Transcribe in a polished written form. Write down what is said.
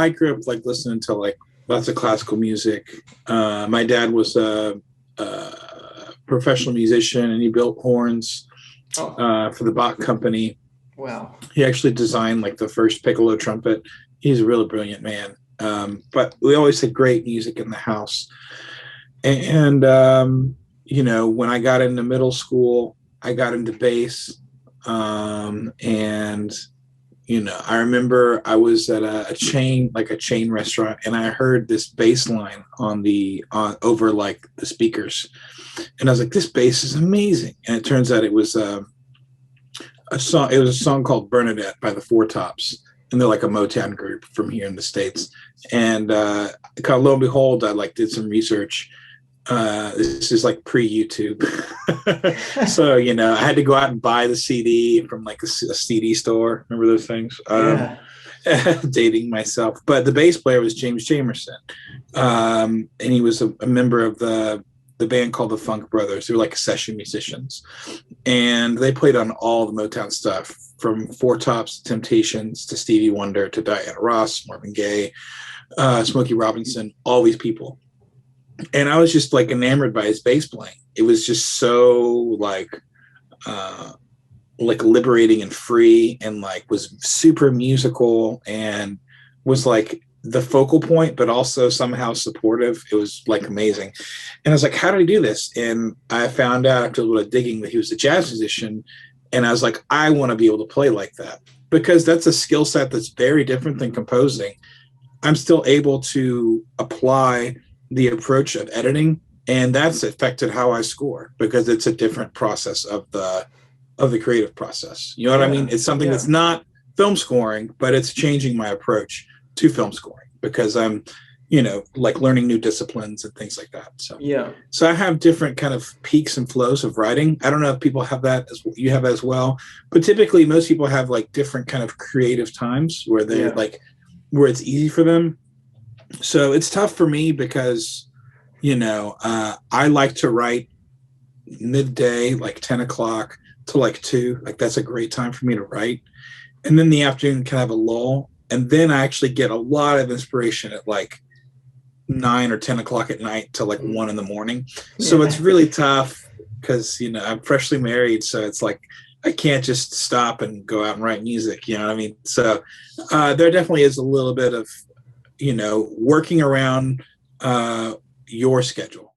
I grew up like listening to like lots of classical music. My dad was a professional musician, and he built horns Oh, for the Bach Company. wow. He actually designed like the first piccolo trumpet. He's a really brilliant man. But we always had great music in the house. And when I got into middle school, I got into bass. And I remember I was at a chain restaurant, and I heard this bass line on over like the speakers, and I was like, "This bass is amazing!" And it turns out it was a song. It was a song called "Bernadette" by the Four Tops, and they're like a Motown group from here in the States. And kind of lo and behold, I like did some research. This is like pre-YouTube. So, I had to go out and buy the CD from like a CD store. Remember those things? Yeah. Dating myself. But the bass player was James Jamerson. And he was a member of the band called the Funk Brothers. They were like session musicians. And they played on all the Motown stuff, from Four Tops to Temptations to Stevie Wonder to Diana Ross, Marvin Gaye, Smokey Robinson, all these people. And I was just like enamored by his bass playing. It was just so like liberating and free, and like was super musical, and was like the focal point, but also somehow supportive. It was like amazing. And I was like, how did he do this? And I found out after a little digging that he was a jazz musician. And I was like, I want to be able to play like that, because that's a skill set that's very different than composing. I'm still able to apply the approach of editing, and that's affected how I score, because it's a different process of the creative process. You know what I mean? Yeah. It's something Yeah. that's not film scoring, but it's changing my approach to film scoring, because I'm like learning new disciplines and things like that. Yeah. So I have different kind of peaks and flows of writing. I don't know if people have that as you have as well, but typically most people have like different kind of creative times where they're Yeah. like, where it's easy for them. So it's tough for me because, I like to write midday, like 10 o'clock to like 2. Like that's a great time for me to write. And then the afternoon can have a lull. And then I actually get a lot of inspiration at like 9 or 10 o'clock at night to like 1 in the morning. So it's Yeah. really tough because, I'm freshly married. So it's like, I can't just stop and go out and write music. You know what I mean? So there definitely is a little bit of, working around your schedule.